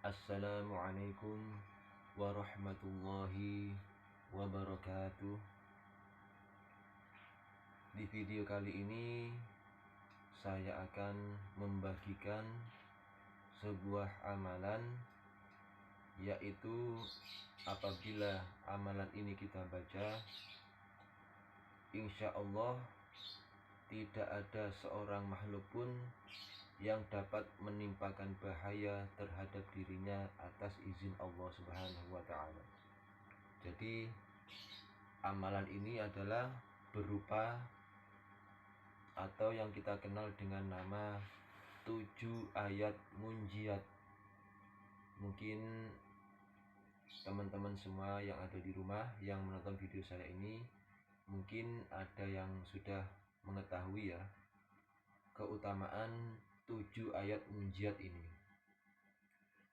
Assalamualaikum warahmatullahi wabarakatuh. Di video kali ini saya akan membagikan sebuah amalan, yaitu apabila amalan ini kita baca, insya Allah tidak ada seorang makhluk pun yang dapat menimpakan bahaya terhadap dirinya atas izin Allah Subhanahu wa Ta'ala. Jadi amalan ini adalah berupa atau yang kita kenal dengan nama 7 ayat munjiat. Mungkin teman-teman semua yang ada di rumah yang menonton video saya ini mungkin ada yang sudah mengetahui ya keutamaan 7 ayat munjiat ini.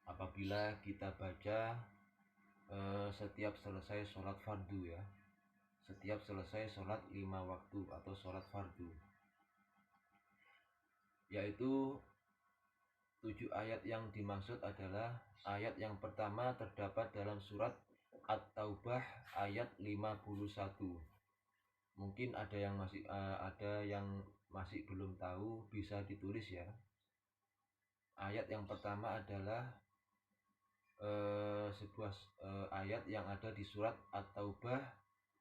Apabila kita baca setiap selesai sholat fardu ya, setiap selesai sholat 5 waktu atau sholat fardu, yaitu 7 ayat yang dimaksud adalah ayat yang pertama terdapat dalam surat At-Taubah ayat 51. Mungkin ada yang masih belum tahu, bisa ditulis ya. Ayat yang pertama adalah sebuah ayat yang ada di surat At-Taubah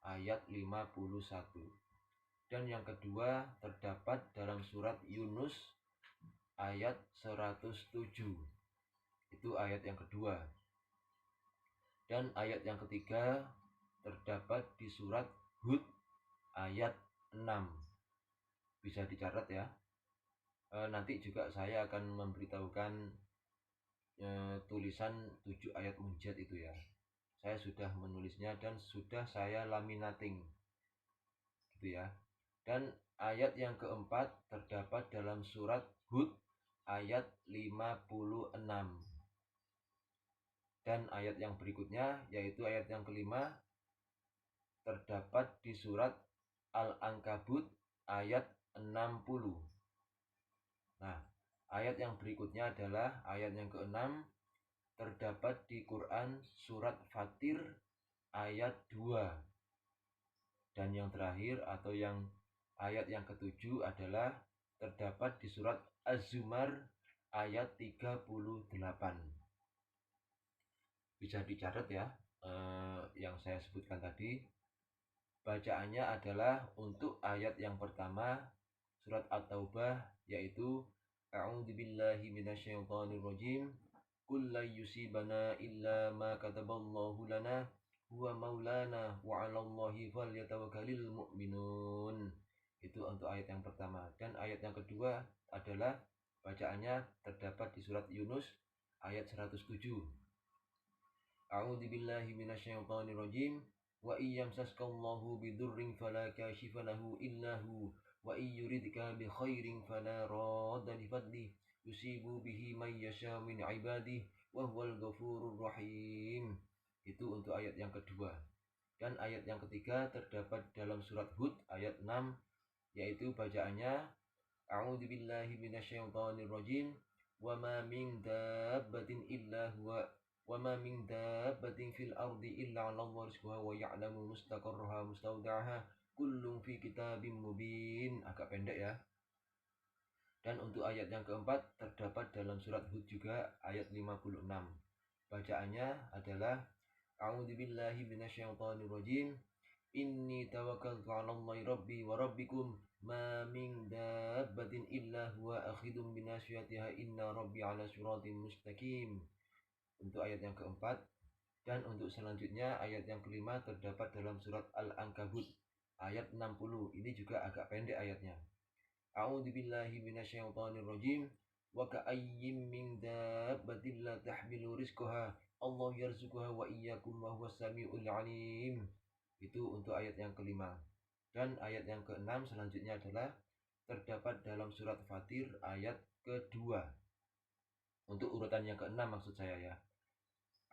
ayat 51. Dan yang kedua terdapat dalam surat Yunus ayat 107. Itu ayat yang kedua. Dan ayat yang ketiga terdapat di surat Hud ayat 6. Bisa dicatat ya. Nanti juga saya akan memberitahukan tulisan 7 ayat munjiat itu ya. Saya sudah menulisnya dan sudah saya laminating gitu ya. Dan ayat yang keempat terdapat dalam surat Hud ayat 56. Dan ayat yang berikutnya yaitu ayat yang kelima terdapat di surat Al-Ankabut ayat 60. Nah, ayat yang berikutnya adalah ayat yang keenam terdapat di Quran surat Fatir ayat 2. Dan yang terakhir atau yang ayat yang ketujuh adalah terdapat di surat Az-Zumar ayat 38. Bisa dicatat ya yang saya sebutkan tadi. Bacaannya adalah untuk ayat yang pertama surat At-Taubah yaitu A'udzubillahi minasyaitonirrajim. Qul la yusibana illa ma kataballahu lana huwa maulana wa 'alallahi falyatawakkalul mu'minun. Itu untuk ayat yang pertama. Dan ayat yang kedua adalah bacaannya terdapat di surat Yunus ayat 107. A'udzubillahi minasyaitonirrajim. Wa iyyamsaskallahu bidurrin fala kashifa lahu illa hu wa iyyuridka bi khairin fala radda li fadli yusibu bihi may yasha min ibadihi wa huwal ghafurur rahim. Itu untuk ayat yang kedua. Dan ayat yang ketiga terdapat dalam surat Hud ayat 6, yaitu bacaannya A'udzubillahi minasyaitonirrajim. Wa ma min dabbatin illa huwa wa ma min dabbatin fil ardi illa 'alallahi rizquha wa ya'lamu mustaqarraha mustawda'aha kullun fi kitabim mubin. Agak pendek ya. Dan untuk ayat yang keempat terdapat dalam surat Hud juga ayat 56. Bacaannya adalah A'udzubillahi minasyaitonirrajim. Inni tawakkaltu 'alallahi rabbi wa rabbikum ma min dabbatin illa huwa akhidun binasyatiha inna rabbi 'ala siratim mustaqim. Untuk ayat yang keempat. Dan untuk selanjutnya ayat yang kelima terdapat dalam surat Al-Ankabut ayat 60. Ini juga agak pendek ayatnya. A'udzubillahi minasyaitonirrajim. Wa ka'ayyin min dabbatin la tahmilu rizqaha Allah yarzuquha wa iyyakum wa huwas samiul 'alim. Itu untuk ayat yang kelima. Dan ayat yang keenam selanjutnya adalah terdapat dalam surat Fatir ayat kedua. Untuk urutan yang keenam maksud saya ya.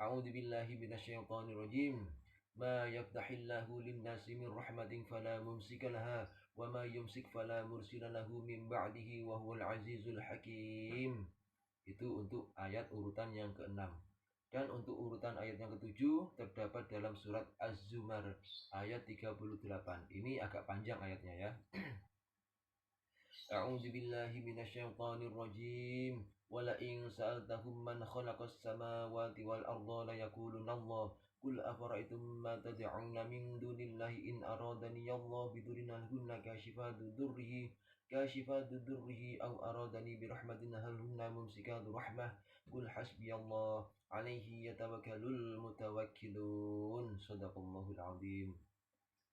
A'udzubillahi minasyaitonirrajim. Ma yaftahillahu lin-nasi min rahmatin fala mumsika laha wa ma yumsik fala mursila lahu min ba'dihi wa huwal azizul hakim. Itu untuk ayat urutan yang keenam. Dan untuk urutan ayat yang ketujuh terdapat dalam surat Az-Zumar ayat 38. Ini agak panjang ayatnya ya. A'udzubillahi minasyaitonir rajim. Wala in sa'altahum man khalaqas samawati wal arda la yaquluna Allah. Qul afara'aytum ma tad'una min dunillahi in aradani Allah bidurrin hunna kashifatu durrihi aw aradani birahmatin hal hunna mumsikatu rahmah. Qul hasbiyallah alaihi yatawakkalul mutawakkilun. Shadaqallahul azim.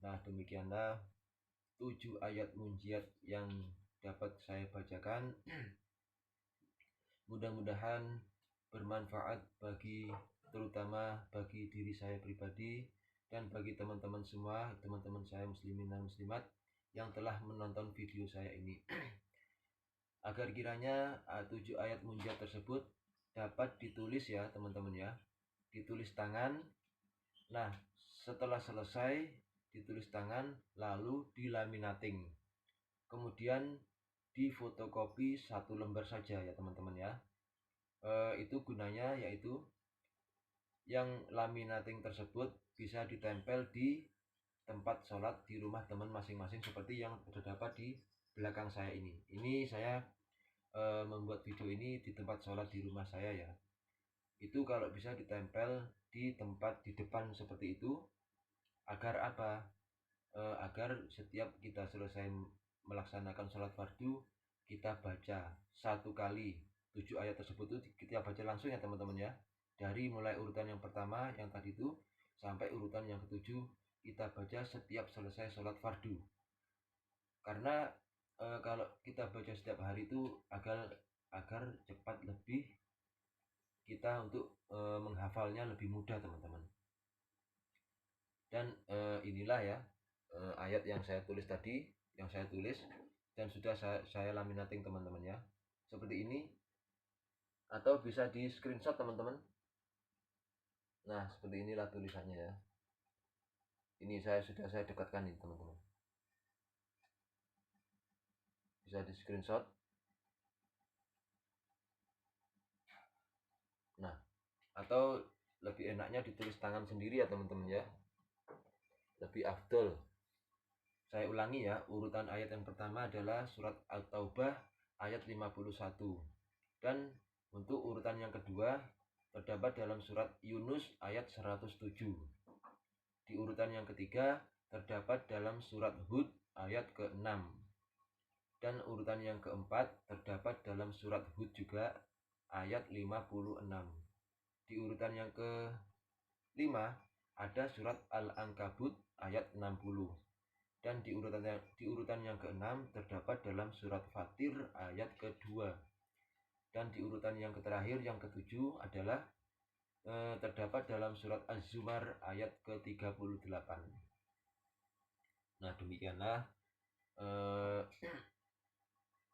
Nah, demikianlah 7 ayat munjiat yang dapat saya bacakan. Mudah-mudahan bermanfaat terutama bagi diri saya pribadi dan bagi teman-teman semua, teman-teman saya muslimin dan muslimat yang telah menonton video saya ini. Agar kiranya 7 ayat munjiat tersebut dapat ditulis ya teman-teman ya, ditulis tangan. Nah, setelah selesai ditulis tangan lalu dilaminating, kemudian difotokopi 1 lembar saja ya teman-teman ya. Itu gunanya yaitu yang laminating tersebut bisa ditempel di tempat sholat di rumah teman masing-masing seperti yang terdapat di belakang saya ini. Ini saya membuat video ini di tempat sholat di rumah saya ya. Itu kalau bisa ditempel di tempat di depan seperti itu, agar apa? Agar setiap kita selesai melaksanakan sholat fardu, kita baca 1 kali 7 ayat tersebut itu kita baca langsung ya teman-teman ya. Dari mulai urutan yang pertama yang tadi itu sampai urutan yang ketujuh kita baca setiap selesai sholat fardu. Karena kalau kita baca setiap hari itu agar cepat lebih kita untuk menghafalnya lebih mudah teman-teman. Dan inilah ya ayat yang saya tulis tadi, yang saya tulis dan sudah saya laminating teman-teman ya. Seperti ini, atau bisa di screenshot teman-teman. Nah, seperti inilah tulisannya ya. Ini sudah saya dekatkan nih teman-teman. Bisa di screenshot. Nah, atau lebih enaknya ditulis tangan sendiri ya teman-teman ya. Lebih afdol. Saya ulangi ya, urutan ayat yang pertama adalah surat At-Taubah ayat 51. Dan untuk urutan yang kedua terdapat dalam surat Yunus ayat 107. Di urutan yang ketiga terdapat dalam surat Hud ayat ke-6. Dan urutan yang keempat terdapat dalam surat Hud juga ayat 56. Di urutan yang kelima ada surat Al-Ankabut ayat 60. Dan di urutan yang keenam terdapat dalam surat Fatir ayat kedua. Dan di urutan yang terakhir yang ketujuh adalah terdapat dalam surat Az-Zumar ayat ke-38. Nah, demikianlah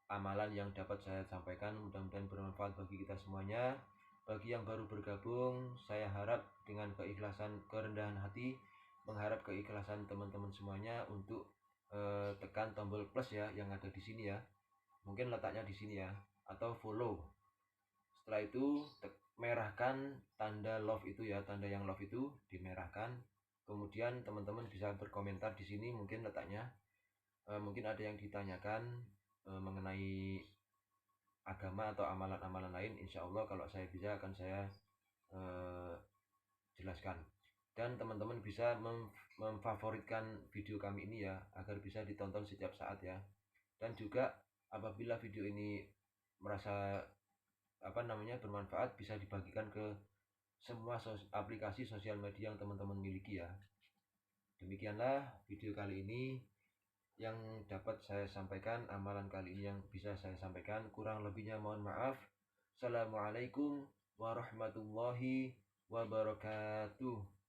amalan yang dapat saya sampaikan. Mudah-mudahan bermanfaat bagi kita semuanya. Bagi yang baru bergabung, saya harap dengan keikhlasan, kerendahan hati, mengharap keikhlasan teman-teman semuanya untuk tekan tombol plus ya yang ada di sini ya. Mungkin letaknya di sini ya, atau follow. Setelah itu merahkan tanda love itu ya, tanda yang love itu dimerahkan. Kemudian teman-teman bisa berkomentar di sini, mungkin letaknya mungkin ada yang ditanyakan mengenai agama atau amalan-amalan lain. Insya Allah kalau saya bisa akan saya jelaskan. Dan teman-teman bisa memfavoritkan video kami ini ya, agar bisa ditonton setiap saat ya. Dan juga apabila video ini merasa bermanfaat, bisa dibagikan ke semua aplikasi sosial media yang teman-teman miliki ya. Demikianlah video kali ini yang dapat saya sampaikan, amalan kali ini yang bisa saya sampaikan. Kurang lebihnya mohon maaf. Assalamualaikum warahmatullahi wabarakatuh.